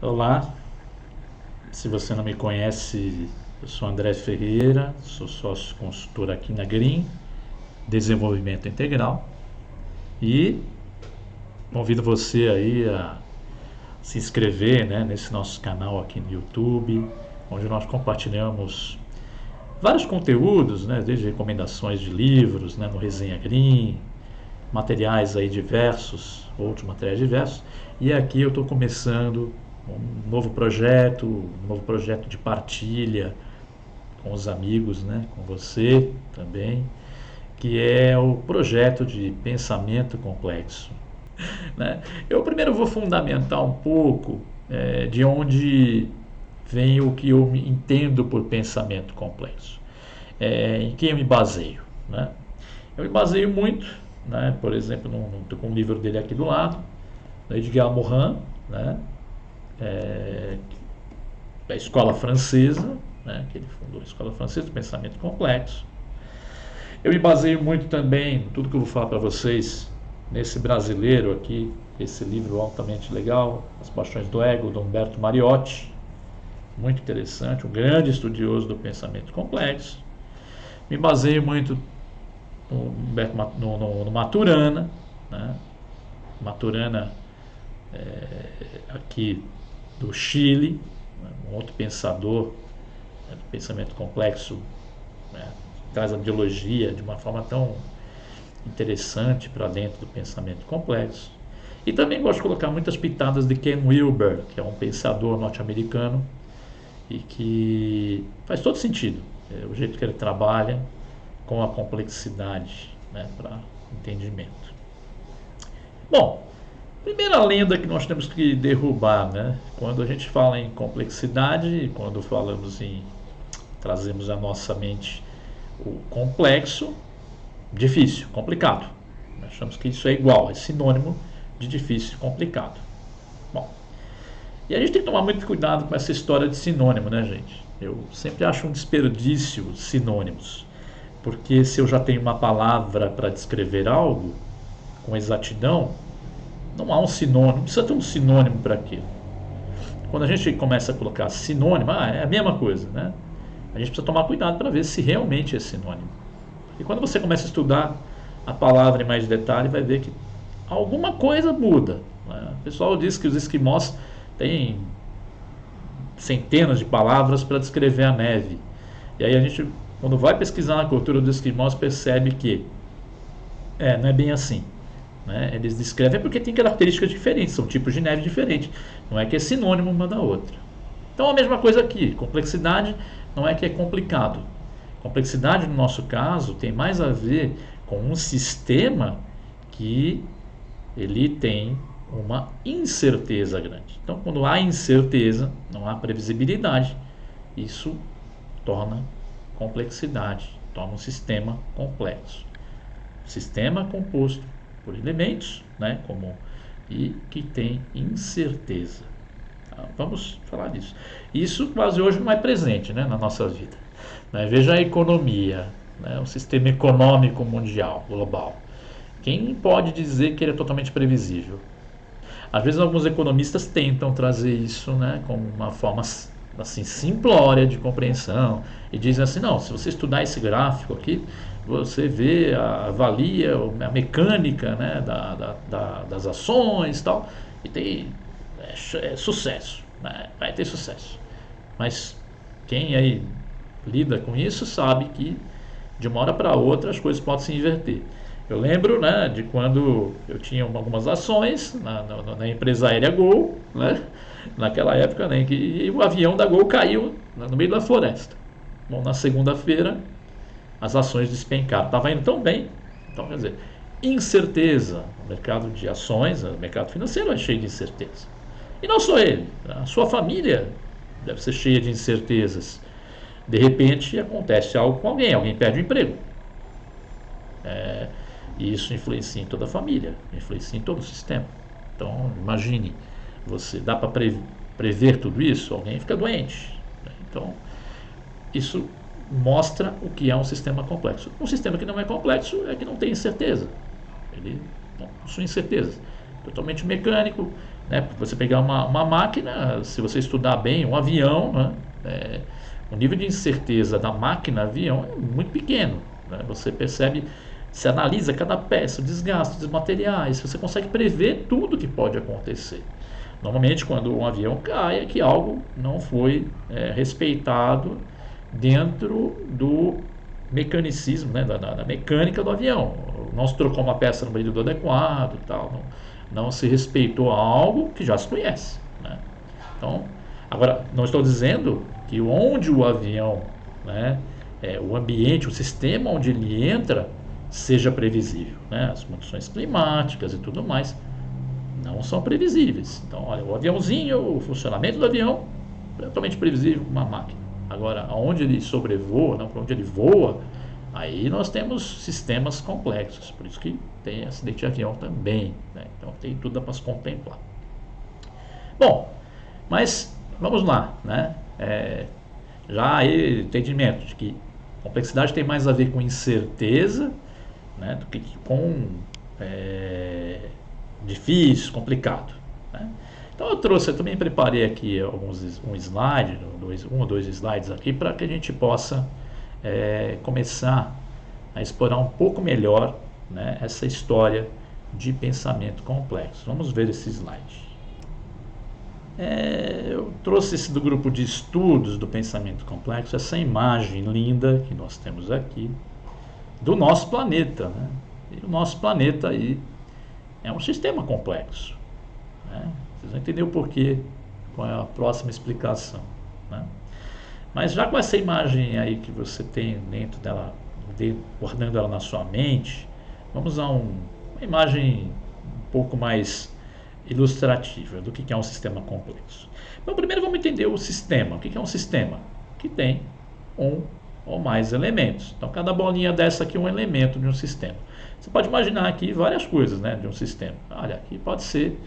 Olá, se você não me conhece, eu sou André Ferreira, sou sócio consultor aqui na Green Desenvolvimento Integral e convido você aí a se inscrever, né, nesse nosso canal aqui no YouTube, onde nós compartilhamos vários conteúdos, né, desde recomendações de livros, né, no Resenha Green, materiais aí diversos, outros materiais diversos, e aqui eu estou começando um novo projeto de partilha com os amigos, né, com você também, que é o projeto de pensamento complexo. Né? Eu primeiro vou fundamentar um pouco de onde vem o que eu entendo por pensamento complexo, em quem eu me baseio. Né? Eu me baseio muito, né, por exemplo, estou com um livro dele aqui do lado, do Edgar Morin, né, é, da escola francesa, né, que ele fundou a escola francesa do pensamento complexo. Eu me baseio muito também, tudo que eu vou falar para vocês, nesse brasileiro aqui, esse livro altamente legal, As Paixões do Ego, do Humberto Mariotti, muito interessante, um grande estudioso do pensamento complexo. Me baseio muito no Maturana, né? Maturana aqui do Chile, né? Um outro pensador, né, do pensamento complexo, né? Traz a biologia de uma forma tão interessante para dentro do pensamento complexo. E também gosto de colocar muitas pitadas de Ken Wilber, que é um pensador norte-americano e que faz todo sentido, o jeito que ele trabalha com a complexidade, né, para entendimento. Bom, primeira lenda que nós temos que derrubar, né? Quando a gente fala em complexidade, quando falamos em trazemos à nossa mente o complexo, difícil, complicado. Nós achamos que isso é igual, é sinônimo de difícil e complicado. Bom, e a gente tem que tomar muito cuidado com essa história de sinônimo, né, gente? Eu sempre acho um desperdício sinônimos, porque se eu já tenho uma palavra para descrever algo com exatidão, não há um sinônimo, não precisa ter um sinônimo para aquilo. Quando a gente começa a colocar sinônimo, é a mesma coisa, né? A gente precisa tomar cuidado para ver se realmente é sinônimo. E quando você começa a estudar a palavra em mais detalhe, vai ver que alguma coisa muda. Né? O pessoal diz que os esquimós têm centenas de palavras para descrever a neve. E aí a gente, quando vai pesquisar na cultura dos esquimós, percebe que não é bem assim. Né? Eles descrevem porque tem características diferentes, são tipos de neve diferentes. Não é que é sinônimo uma da outra. Então a mesma coisa aqui, complexidade não é que é complicado. Complexidade no nosso caso tem mais a ver com um sistema que ele tem uma incerteza grande. Então quando há incerteza, não há previsibilidade, isso torna complexidade, torna um sistema complexo. Sistema composto por elementos, né, e que tem incerteza. Vamos falar disso. Isso quase hoje não é presente, né, na nossa vida. Né? Veja a economia, né, o sistema econômico mundial, global. Quem pode dizer que ele é totalmente previsível? Às vezes alguns economistas tentam trazer isso, né, como uma forma assim simplória de compreensão e dizem assim, não, se você estudar esse gráfico aqui, você vê, avalia a mecânica, né, das ações e tal, e tem sucesso, né, vai ter sucesso. Mas quem aí lida com isso sabe que de uma hora para outra as coisas podem se inverter. Eu lembro, né, de quando eu tinha algumas ações na empresa aérea Gol, né, naquela época, né, que o avião da Gol caiu no meio da floresta. Bom, na segunda-feira as ações despencaram. Estava indo tão bem. Então, quer dizer, incerteza. O mercado de ações, o mercado financeiro é cheio de incerteza. E não só ele, a sua família deve ser cheia de incertezas. De repente acontece algo com alguém, alguém perde o emprego. E isso influencia em toda a família, influencia em todo o sistema. Então, imagine, você dá para prever tudo isso? Alguém fica doente. Né? Então, isso mostra o que é um sistema complexo. Um sistema que não é complexo é que não tem incerteza. Ele não possui incerteza. Totalmente mecânico, né? Você pegar uma máquina, se você estudar bem, um avião, né? O nível de incerteza da máquina avião é muito pequeno, né? Você percebe, se analisa cada peça, o desgaste dos materiais, você consegue prever tudo que pode acontecer. Normalmente, quando um avião cai, é que algo não foi respeitado dentro do mecanicismo, né, da mecânica do avião. Não se trocou uma peça no período adequado e tal, não se respeitou algo que já se conhece, né? Então, agora, não estou dizendo que onde o avião, né, o ambiente, o sistema onde ele entra, seja previsível, né? As condições climáticas e tudo mais não são previsíveis. Então, olha, o aviãozinho, o funcionamento do avião é totalmente previsível com uma máquina. Agora, aonde ele sobrevoa, não, para onde ele voa, aí nós temos sistemas complexos. Por isso que tem acidente de avião também, né? Então tem tudo para se contemplar. Bom, mas vamos lá, né? Já aí entendimento de que complexidade tem mais a ver com incerteza, né, do que com difícil, complicado, né? Então eu também preparei aqui um slide, um ou dois slides aqui para que a gente possa começar a explorar um pouco melhor, né, essa história de pensamento complexo. Vamos ver esse slide. Eu trouxe esse do grupo de estudos do pensamento complexo, essa imagem linda que nós temos aqui do nosso planeta, né? E o nosso planeta aí é um sistema complexo, né? Vocês vão entender o porquê com a próxima explicação, né? Mas já com essa imagem aí que você tem dentro dela, guardando ela na sua mente, vamos a uma imagem um pouco mais ilustrativa do que é um sistema complexo. Então, primeiro vamos entender o sistema. O que é um sistema? Que tem um ou mais elementos. Então, cada bolinha dessa aqui é um elemento de um sistema. Você pode imaginar aqui várias coisas, né, de um sistema. Olha, aqui pode ser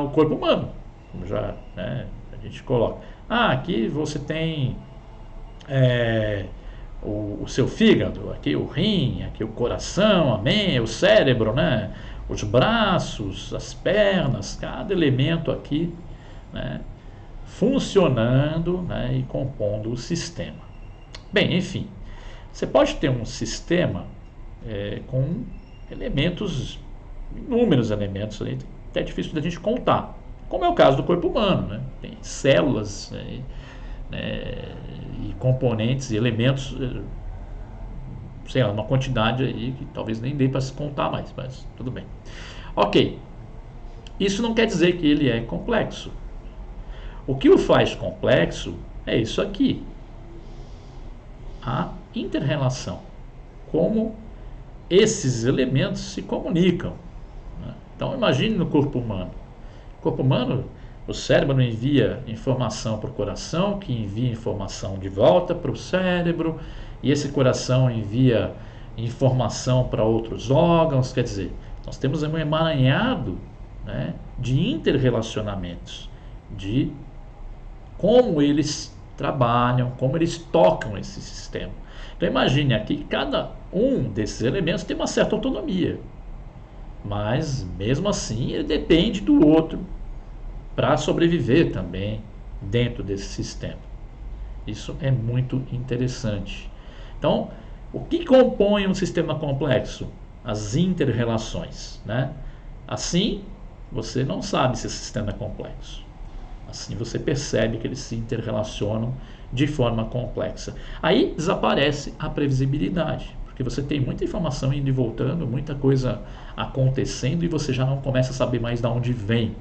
o corpo humano, como já, né, a gente coloca. Aqui você tem o seu fígado, aqui o rim, aqui o coração, amém, o cérebro, né, os braços, as pernas, cada elemento aqui, né, funcionando, né, e compondo o sistema. Bem, enfim, você pode ter um sistema com elementos, inúmeros elementos, aí, até difícil da gente contar, como é o caso do corpo humano, né? Tem células e componentes e elementos, sei lá, uma quantidade aí que talvez nem dê para se contar mais, mas tudo bem. Ok, isso não quer dizer que ele é complexo. O que o faz complexo é isso aqui, a inter-relação, como esses elementos se comunicam, né? Então imagine no corpo humano. O corpo humano, o cérebro envia informação para o coração, que envia informação de volta para o cérebro, e esse coração envia informação para outros órgãos. Quer dizer, nós temos um emaranhado, né, de interrelacionamentos, de como eles trabalham, como eles tocam esse sistema. Então imagine aqui que cada um desses elementos tem uma certa autonomia, mas mesmo assim ele depende do outro para sobreviver também dentro desse sistema. Isso é muito interessante. Então, o que compõe um sistema complexo? As inter-relações, né? Assim, você não sabe se esse sistema é complexo. Assim você percebe que eles se interrelacionam de forma complexa. Aí desaparece a previsibilidade, porque você tem muita informação indo e voltando, muita coisa acontecendo, e você já não começa a saber mais de onde vem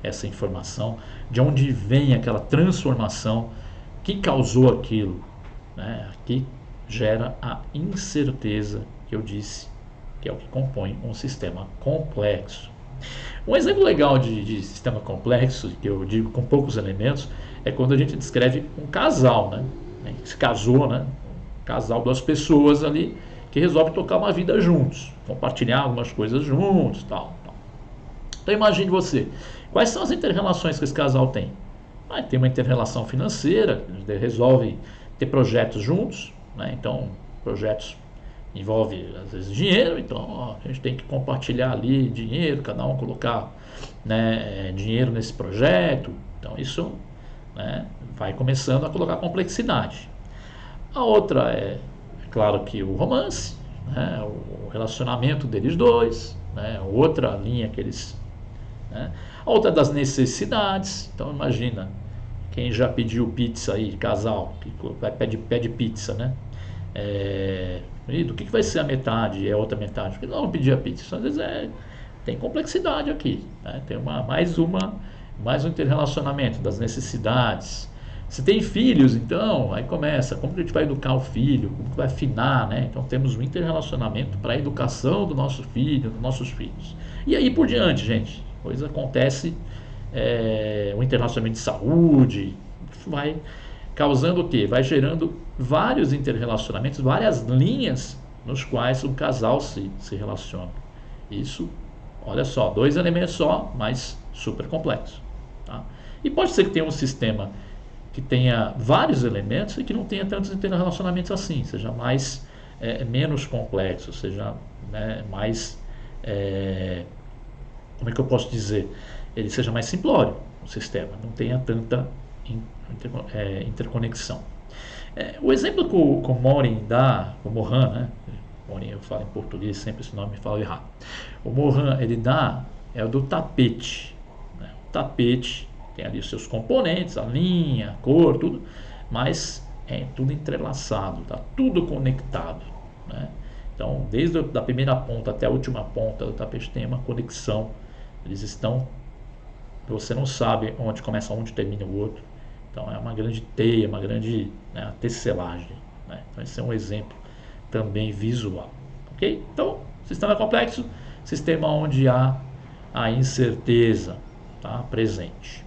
essa informação, de onde vem aquela transformação que causou aquilo, né? Aqui gera a incerteza que eu disse, que é o que compõe um sistema complexo. Um exemplo legal de sistema complexo, que eu digo com poucos elementos, é quando a gente descreve um casal, né? Que se casou, né? Um casal, duas pessoas ali que resolvem tocar uma vida juntos, compartilhar algumas coisas juntos, tal. Então imagine você, quais são as inter-relações que esse casal tem? Tem uma inter-relação financeira, eles resolvem ter projetos juntos, né? Então projetos envolve às vezes dinheiro, então ó, a gente tem que compartilhar ali dinheiro, cada um colocar, né, dinheiro nesse projeto. Então isso, né, vai começando a colocar complexidade. A outra é claro que o romance, né, o relacionamento deles dois, né, outra linha que eles, né, a outra das necessidades. Então imagina quem já pediu pizza aí, casal, que pede pizza, né? E do que vai ser a metade e a outra metade? Porque não pedir a pizza, às vezes tem complexidade aqui, né? Tem mais um interrelacionamento das necessidades. Se tem filhos, então, aí começa, como que a gente vai educar o filho, como que vai afinar, né? Então temos um interrelacionamento para a educação do nosso filho, dos nossos filhos. E aí por diante, gente, coisa acontece, o interrelacionamento de saúde, vai causando o quê? Vai gerando vários interrelacionamentos, várias linhas nos quais o casal se relaciona. Isso, olha só, 2 elementos só, mas super complexo. Tá? E pode ser que tenha um sistema que tenha vários elementos e que não tenha tantos interrelacionamentos assim, seja menos complexo, seja, né, mais, como é que eu posso dizer? Ele seja mais simplório, o sistema, não tenha tanta interconexão. O exemplo que o Morin dá, o Morin, né? Morin, eu falo em português, sempre esse nome me fala errado. O Morin, ele dá, é o do tapete. Né? O tapete tem ali os seus componentes, a linha, a cor, tudo, mas é tudo entrelaçado, tá tudo conectado. Né? Então, desde a primeira ponta até a última ponta do tapete tem uma conexão. Eles estão, você não sabe onde começa um, onde termina o outro. Então é uma grande teia, uma grande, né, tecelagem. Né? Então esse é um exemplo também visual. Ok? Então, sistema complexo, sistema onde há a incerteza, tá, presente.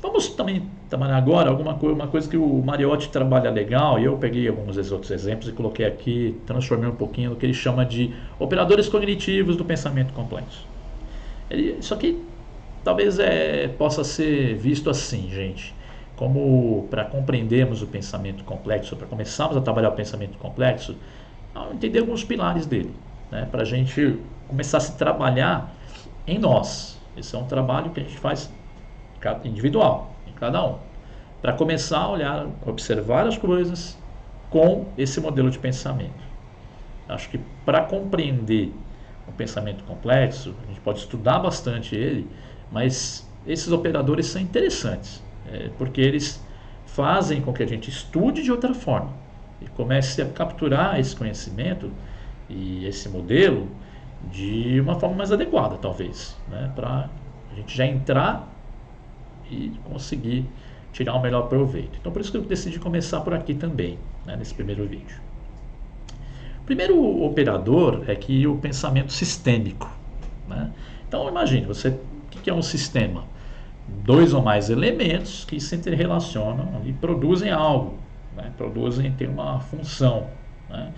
Vamos também trabalhar agora uma coisa que o Mariotti trabalha legal, e eu peguei alguns outros exemplos e coloquei aqui, transformei um pouquinho no que ele chama de operadores cognitivos do pensamento complexo. Isso aqui talvez possa ser visto assim, gente, como para compreendermos o pensamento complexo, para começarmos a trabalhar o pensamento complexo, entender alguns pilares dele, né, para a gente começar a se trabalhar em nós. Esse é um trabalho que a gente faz individual, em cada um, para começar a olhar, observar as coisas com esse modelo de pensamento. Acho que para compreender o pensamento complexo, a gente pode estudar bastante ele, mas esses operadores são interessantes, porque eles fazem com que a gente estude de outra forma e comece a capturar esse conhecimento e esse modelo de uma forma mais adequada, talvez, né, para a gente já entrar e conseguir tirar o melhor proveito. Então por isso que eu decidi começar por aqui também, né, nesse primeiro vídeo. O primeiro operador é que o pensamento sistêmico, né? Então imagine, o que é um sistema? 2 ou mais elementos que se interrelacionam e produzem algo, né? Tem uma função, né,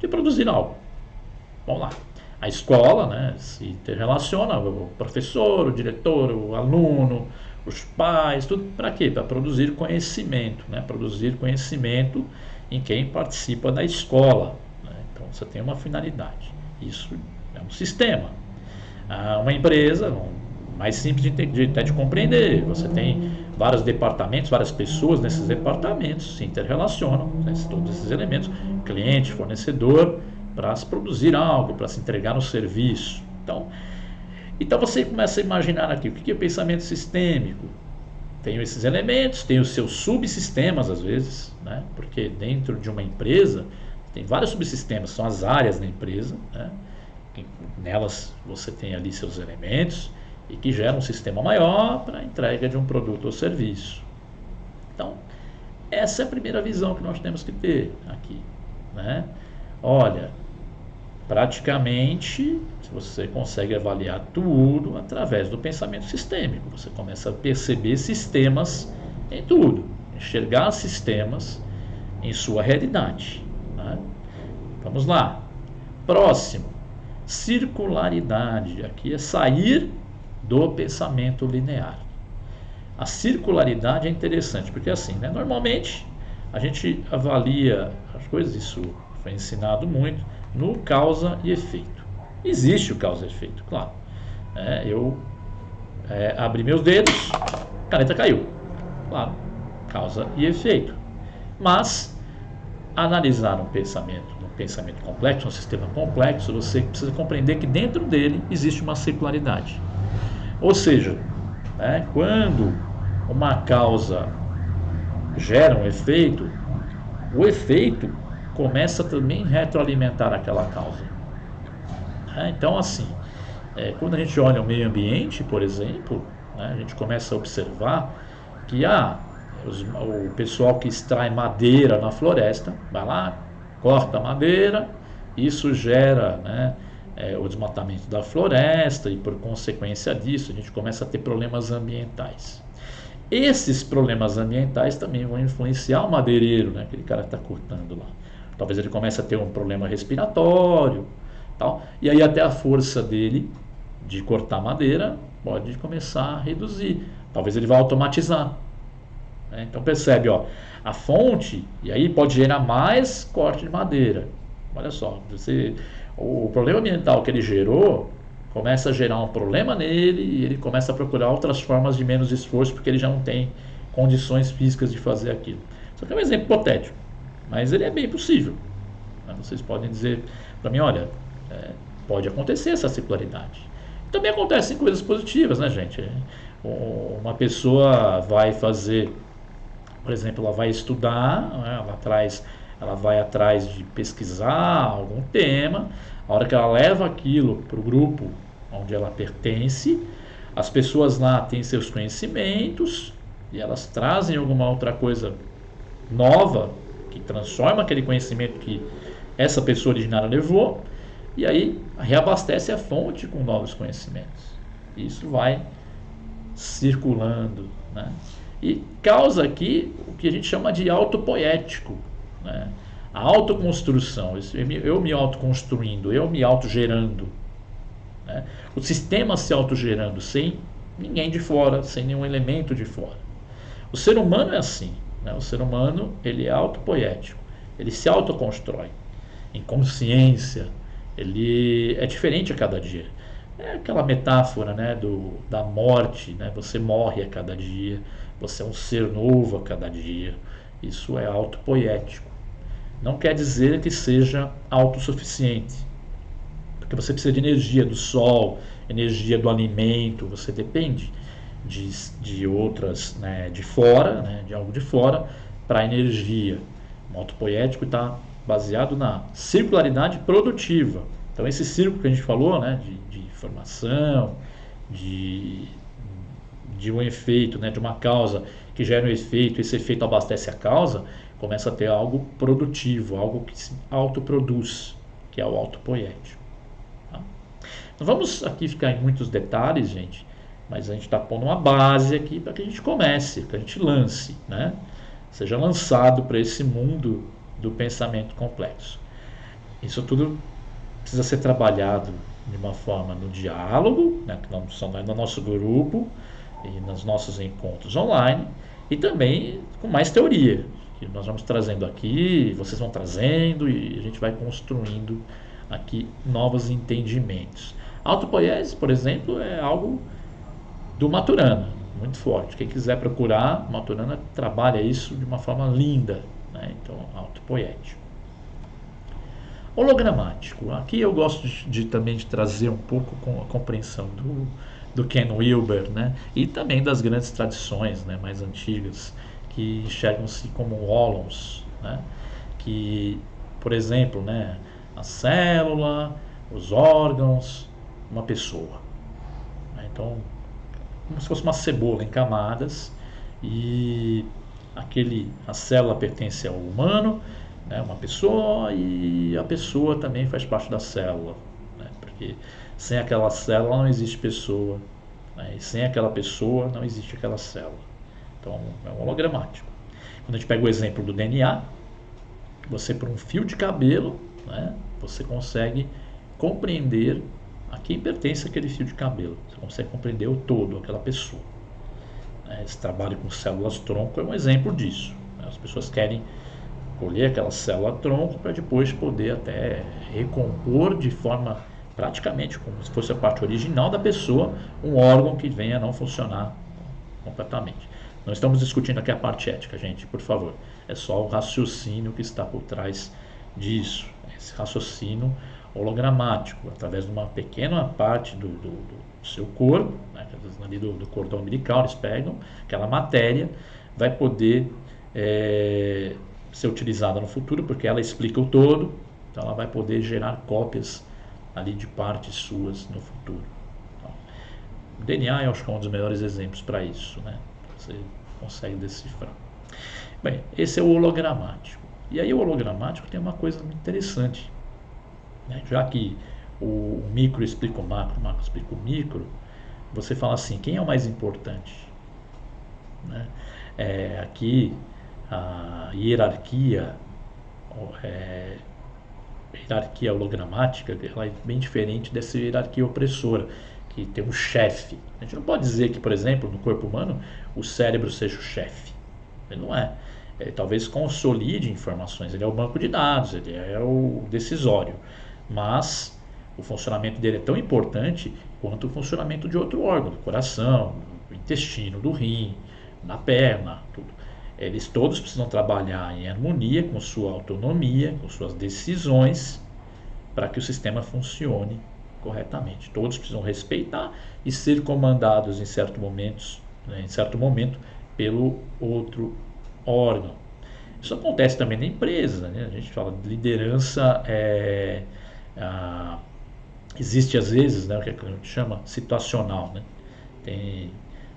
de produzir algo. Vamos lá. A escola, né, se interrelaciona, o professor, o diretor, o aluno, os pais, tudo para quê? Para produzir conhecimento, né? Produzir conhecimento em quem participa da escola. Né? Então você tem uma finalidade. Isso é um sistema. Uma empresa, mais simples de compreender, você tem vários departamentos, várias pessoas nesses departamentos se interrelacionam, né, todos esses elementos, cliente, fornecedor, para se produzir algo, para se entregar um serviço. Então você começa a imaginar aqui, o que é pensamento sistêmico? Tem esses elementos, tem os seus subsistemas às vezes, né? Porque dentro de uma empresa tem vários subsistemas, são as áreas da empresa, né? Nelas você tem ali seus elementos e que geram um sistema maior para a entrega de um produto ou serviço. Então, essa é a primeira visão que nós temos que ter aqui, né? Olha, praticamente você consegue avaliar tudo através do pensamento sistêmico. Você começa a perceber sistemas em tudo, enxergar sistemas em sua realidade, né? Vamos lá. Próximo, circularidade. Aqui é sair do pensamento linear. A circularidade é interessante porque assim, né? Normalmente a gente avalia as coisas, isso foi ensinado muito, no causa e efeito. Existe o causa e efeito, claro. Eu abri meus dedos, a caneta caiu. Claro, causa e efeito. Mas analisar um pensamento complexo, um sistema complexo, você precisa compreender que dentro dele existe uma circularidade. Ou seja, quando uma causa gera um efeito, o efeito começa também a retroalimentar aquela causa. Então, assim, quando a gente olha o meio ambiente, por exemplo, a gente começa a observar que o pessoal que extrai madeira na floresta vai lá, corta a madeira, isso gera o desmatamento da floresta e por consequência disso a gente começa a ter problemas ambientais. Esses problemas ambientais também vão influenciar o madeireiro, aquele cara que está cortando lá. Talvez ele comece a ter um problema respiratório, tal, e aí até a força dele de cortar madeira pode começar a reduzir. Talvez ele vá automatizar. Então percebe, a fonte, e aí pode gerar mais corte de madeira. Olha só, o problema ambiental que ele gerou começa a gerar um problema nele e ele começa a procurar outras formas de menos esforço porque ele já não tem condições físicas de fazer aquilo. Só que é um exemplo hipotético, mas ele é bem possível. Vocês podem dizer para mim, olha, pode acontecer essa circularidade. Também acontecem coisas positivas, né, gente? Uma pessoa vai fazer, por exemplo, ela vai estudar, ela vai atrás de pesquisar algum tema. A hora que ela leva aquilo para o grupo onde ela pertence, as pessoas lá têm seus conhecimentos e elas trazem alguma outra coisa nova que transforma aquele conhecimento que essa pessoa originária levou, e aí reabastece a fonte com novos conhecimentos. Isso vai circulando, e causa aqui o que a gente chama de autopoético, a autoconstrução, eu me autoconstruindo, eu me autogerando, o sistema se autogerando sem ninguém de fora, sem nenhum elemento de fora. O ser humano é assim, o ser humano ele é autopoético, ele se autoconstrói em consciência, ele é diferente a cada dia. É aquela metáfora da morte, você morre a cada dia, você é um ser novo a cada dia. Isso é autopoético. Não quer dizer que seja autossuficiente, porque você precisa de energia do sol, energia do alimento, você depende de outras, de fora, de algo de fora, para energia. O autopoético está baseado na circularidade produtiva. Então esse círculo que a gente falou, de informação, de um efeito, de uma causa que gera um efeito, esse efeito abastece a causa, começa a ter algo produtivo, algo que se autoproduz, que é o autopoético. Tá? Não vamos aqui ficar em muitos detalhes, gente, mas a gente está pondo uma base aqui para que a gente comece, que a gente lance, seja lançado para esse mundo do pensamento complexo. Isso tudo precisa ser trabalhado de uma forma no diálogo, no nosso grupo e nos nossos encontros online, e também com mais teoria, que nós vamos trazendo aqui, vocês vão trazendo e a gente vai construindo aqui novos entendimentos. A autopoiese, por exemplo, é algo do Maturana, muito forte. Quem quiser procurar, Maturana trabalha isso de uma forma linda, então autopoético. Hologramático. Aqui eu gosto também de trazer um pouco com a compreensão do Ken Wilber, e também das grandes tradições mais antigas, que enxergam-se como holons, que, por exemplo, a célula, os órgãos, uma pessoa. Então, como se fosse uma cebola em camadas, e a célula pertence ao humano, uma pessoa, e a pessoa também faz parte da célula, porque sem aquela célula não existe pessoa, e sem aquela pessoa não existe aquela célula. Então é um hologramático. Quando a gente pega o exemplo do DNA, você, por um fio de cabelo, você consegue compreender a quem pertence aquele fio de cabelo, você consegue compreender o todo, aquela pessoa. Esse trabalho com células tronco é um exemplo disso. As pessoas querem colher aquela célula-tronco para depois poder até recompor de forma praticamente como se fosse a parte original da pessoa um órgão que venha a não funcionar completamente. Não estamos discutindo aqui a parte ética, gente, por favor. É só o raciocínio que está por trás disso. Esse raciocínio hologramático, através de uma pequena parte do seu corpo, né, ali do cordão umbilical, eles pegam aquela matéria, vai poder ser utilizada no futuro, porque ela explica o todo, então ela vai poder gerar cópias ali de partes suas no futuro. Então, o DNA eu acho que é um dos melhores exemplos para isso, né? Você consegue decifrar. Bem, esse é o hologramático. E aí o hologramático tem uma coisa muito interessante, né? Já que o micro explica o macro explica o micro, você fala assim, quem é o mais importante? Né? Aqui a hierarquia hologramática, ela é bem diferente dessa hierarquia opressora, que tem um chefe. A gente não pode dizer que, por exemplo, no corpo humano, o cérebro seja o chefe. Ele não é. Ele talvez consolide informações, ele é o banco de dados, ele é o decisório. Mas o funcionamento dele é tão importante quanto o funcionamento de outro órgão, do coração, do intestino, do rim, da perna, tudo. Eles todos precisam trabalhar em harmonia com sua autonomia, com suas decisões, para que o sistema funcione corretamente. Todos precisam respeitar e ser comandados em certo momento, pelo outro órgão. Isso acontece também na empresa, né? A gente fala de liderança, existe às vezes, né, o que a gente chama situacional, né? Tem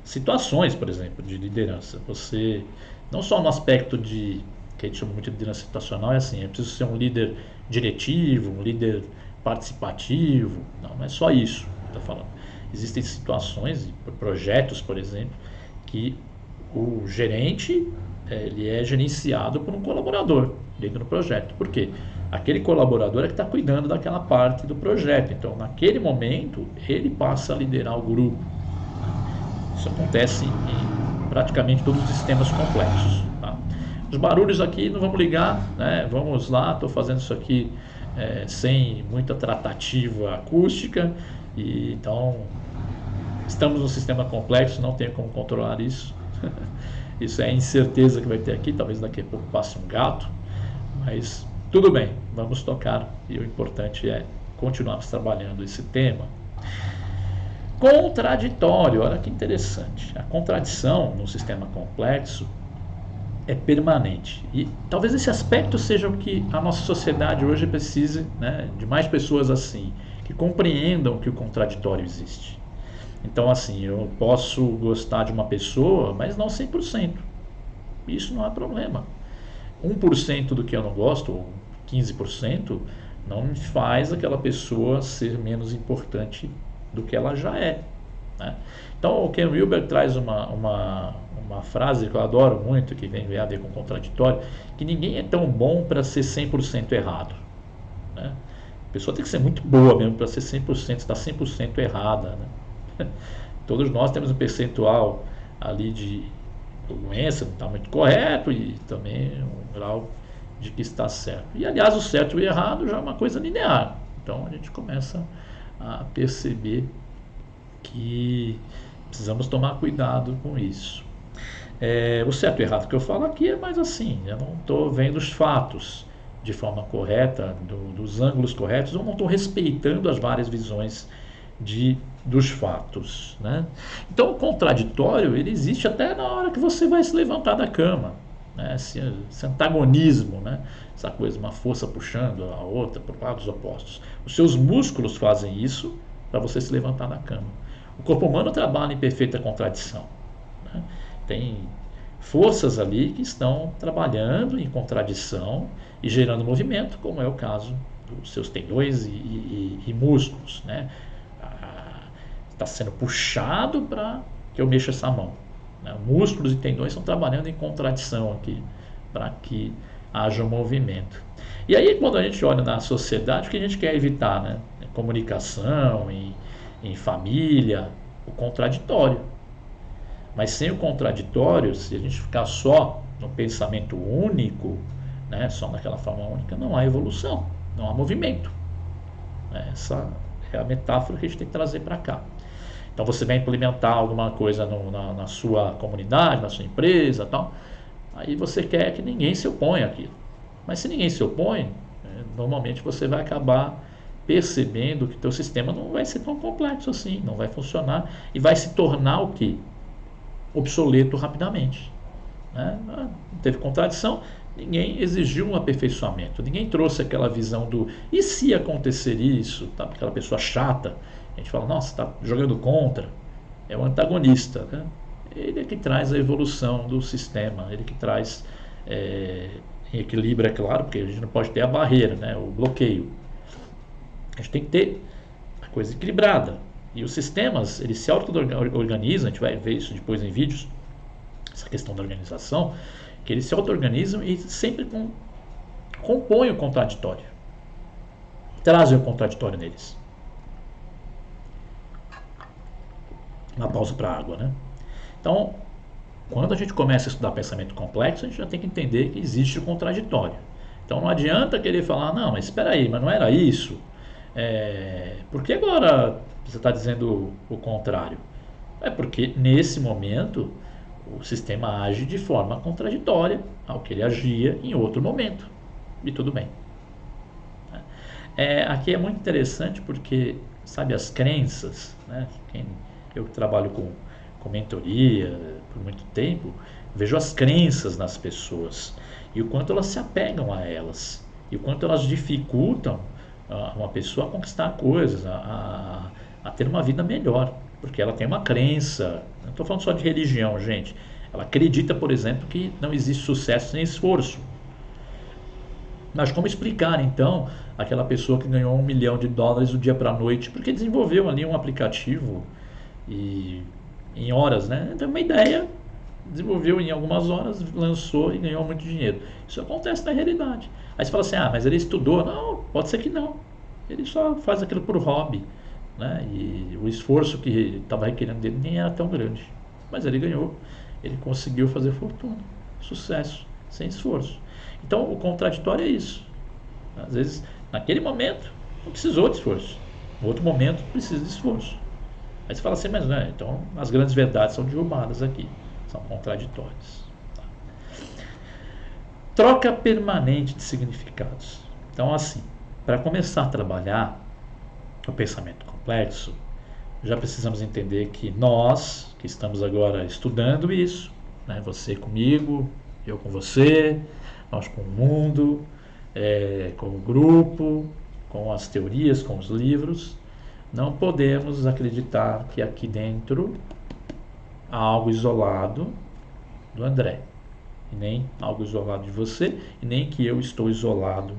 situações, por exemplo, de liderança. Você, não só no aspecto de, que a gente chama muito de liderança situacional, é assim, é preciso ser um líder diretivo, um líder participativo, não é só isso que está falando. Existem situações, projetos, por exemplo, que o gerente ele é gerenciado por um colaborador dentro do projeto. Por quê? Aquele colaborador é que está cuidando daquela parte do projeto. Então, naquele momento, ele passa a liderar o grupo. Isso acontece em praticamente todos os sistemas complexos. Tá? Os barulhos aqui não vamos ligar, né? Vamos lá, estou fazendo isso aqui sem muita tratativa acústica, e então estamos num sistema complexo, não tem como controlar isso. Isso é a incerteza que vai ter aqui, talvez daqui a pouco passe um gato, mas tudo bem, vamos tocar, e o importante é continuarmos trabalhando esse tema. Contraditório, olha que interessante. A contradição no sistema complexo é permanente. E talvez esse aspecto seja o que a nossa sociedade hoje precise, né, de mais pessoas assim, que compreendam que o contraditório existe. Então, assim, eu posso gostar de uma pessoa, mas não 100%. Isso não é problema. 1% do que eu não gosto, ou 15%, não me faz aquela pessoa ser menos importante do que ela já é. Né? Então, o Ken Wilber traz uma frase que eu adoro muito, que vem a ver com contraditório, que ninguém é tão bom para ser 100% errado. Né? A pessoa tem que ser muito boa mesmo para ser 100%, estar 100% errada. Né? Todos nós temos um percentual ali de doença, não está muito correto, e também um grau de que está certo. E, aliás, o certo e o errado já é uma coisa linear. Então, a gente começa a perceber que precisamos tomar cuidado com isso. O certo e errado que eu falo aqui é mais assim, eu não estou vendo os fatos de forma correta, dos ângulos corretos, eu não estou respeitando as várias visões dos fatos. Né? Então, o contraditório ele existe até na hora que você vai se levantar da cama. Né? Esse antagonismo, né? Essa coisa, uma força puxando a outra para lados opostos. Os seus músculos fazem isso para você se levantar da cama. O corpo humano trabalha em perfeita contradição. Né? Tem forças ali que estão trabalhando em contradição e gerando movimento, como é o caso dos seus tendões e músculos. Né? Está sendo puxado para que eu mexa essa mão. Né? Músculos e tendões estão trabalhando em contradição aqui, para que haja um movimento. E aí, quando a gente olha na sociedade, o que a gente quer evitar? Né? Comunicação, em família, o contraditório. Mas sem o contraditório, se a gente ficar só no pensamento único, né, só naquela forma única, não há evolução, não há movimento. Essa é a metáfora que a gente tem que trazer para cá. Então você vai implementar alguma coisa na sua comunidade, na sua empresa, tal. Aí você quer que ninguém se oponha àquilo. Mas se ninguém se opõe, normalmente você vai acabar percebendo que teu sistema não vai ser tão complexo assim, não vai funcionar e vai se tornar o quê? Obsoleto rapidamente. Né? Não teve contradição, ninguém exigiu um aperfeiçoamento, ninguém trouxe aquela visão do e se acontecer isso, tá? Aquela pessoa chata, a gente fala, nossa, está jogando contra, é o antagonista, né? Ele é que traz a evolução do sistema, ele que traz em equilíbrio, é claro, porque a gente não pode ter a barreira, né? O bloqueio. A gente tem que ter a coisa equilibrada. E os sistemas, eles se auto-organizam, a gente vai ver isso depois em vídeos, essa questão da organização, que eles se auto-organizam e sempre compõem o contraditório, trazem o contraditório neles. Uma pausa para a água, né? Então, quando a gente começa a estudar pensamento complexo, a gente já tem que entender que existe o contraditório. Então não adianta querer falar, não, mas espera aí, mas não era isso. Por que agora você está dizendo o contrário? É porque nesse momento o sistema age de forma contraditória ao que ele agia em outro momento. E tudo bem. Aqui é muito interessante porque, sabe, as crenças, né? Eu que trabalho com mentoria por muito tempo, vejo as crenças nas pessoas e o quanto elas se apegam a elas e o quanto elas dificultam uma pessoa a conquistar coisas, a ter uma vida melhor, porque ela tem uma crença. Não estou falando só de religião, gente. Ela acredita, por exemplo, que não existe sucesso sem esforço. Mas como explicar então aquela pessoa que ganhou $1 milhão do dia para a noite porque desenvolveu ali um aplicativo e em horas, né? Então uma ideia, desenvolveu em algumas horas, lançou e ganhou muito dinheiro. Isso acontece na realidade. Aí você fala assim, mas ele estudou. Não, pode ser que não. Ele só faz aquilo por hobby, né? E o esforço que estava requerendo dele nem era tão grande. Mas ele ganhou, ele conseguiu fazer fortuna, sucesso, sem esforço. Então o contraditório é isso. Às vezes, naquele momento, não precisou de esforço. No outro momento, precisa de esforço. Aí você fala assim, mas não, então as grandes verdades são derrubadas aqui, são contraditórias. Troca permanente de significados. Então, assim, para começar a trabalhar o pensamento complexo, já precisamos entender que nós, que estamos agora estudando isso, né, você comigo, eu com você, nós com o mundo, com o grupo, com as teorias, com os livros, não podemos acreditar que aqui dentro há algo isolado do André, e nem algo isolado de você, e nem que eu estou isolado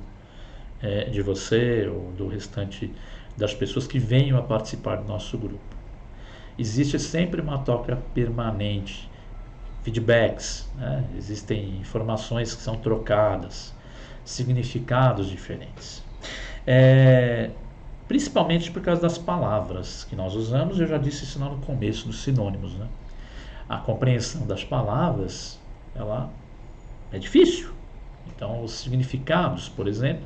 de você ou do restante das pessoas que venham a participar do nosso grupo. Existe sempre uma troca permanente, feedbacks, né? Existem informações que são trocadas, significados diferentes. Principalmente por causa das palavras que nós usamos, eu já disse isso lá no começo dos sinônimos, né? A compreensão das palavras, ela é difícil. Então, os significados, por exemplo,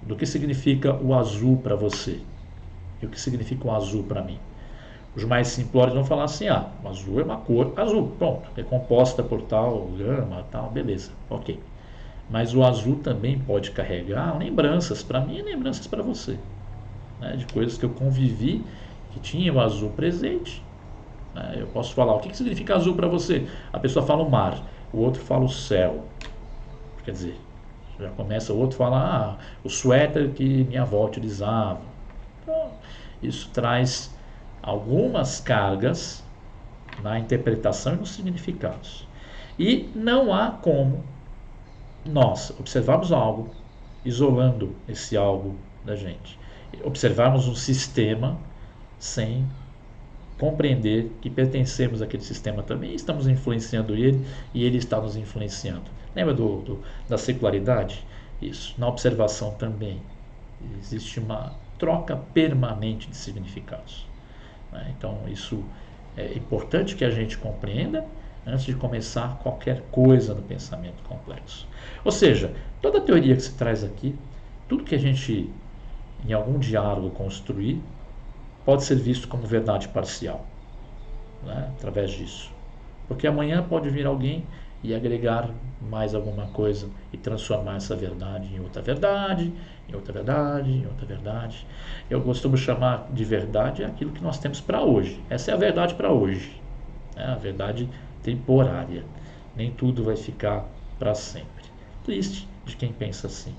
do que significa o azul para você e o que significa o azul para mim. Os mais simplórios vão falar assim, o azul é uma cor azul, pronto, é composta por tal gama, tal, beleza, ok. Mas o azul também pode carregar lembranças para mim e lembranças para você, né, de coisas que eu convivi que tinha o azul presente. Eu posso falar, o que significa azul para você? A pessoa fala o mar, o outro fala o céu. Quer dizer, já começa o outro a falar, o suéter que minha avó utilizava. Então, isso traz algumas cargas na interpretação e nos significados. E não há como nós observarmos algo, isolando esse algo da gente, observarmos um sistema sem compreender que pertencemos àquele sistema também, estamos influenciando ele e ele está nos influenciando. Lembra da secularidade? Isso. Na observação também existe uma troca permanente de significados. Então isso é importante que a gente compreenda antes de começar qualquer coisa no pensamento complexo. Ou seja, toda a teoria que se traz aqui, tudo que a gente em algum diálogo construir, pode ser visto como verdade parcial, né? Através disso. Porque amanhã pode vir alguém e agregar mais alguma coisa e transformar essa verdade em outra verdade, em outra verdade, em outra verdade. Eu costumo chamar de verdade aquilo que nós temos para hoje. Essa é a verdade para hoje, né? A verdade temporária. Nem tudo vai ficar para sempre. Triste de quem pensa assim,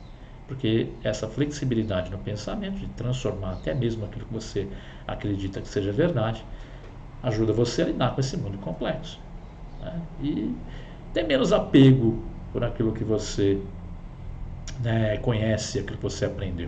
porque essa flexibilidade no pensamento, de transformar até mesmo aquilo que você acredita que seja verdade, ajuda você a lidar com esse mundo complexo, né? E ter menos apego por aquilo que você, né, conhece, aquilo que você aprendeu.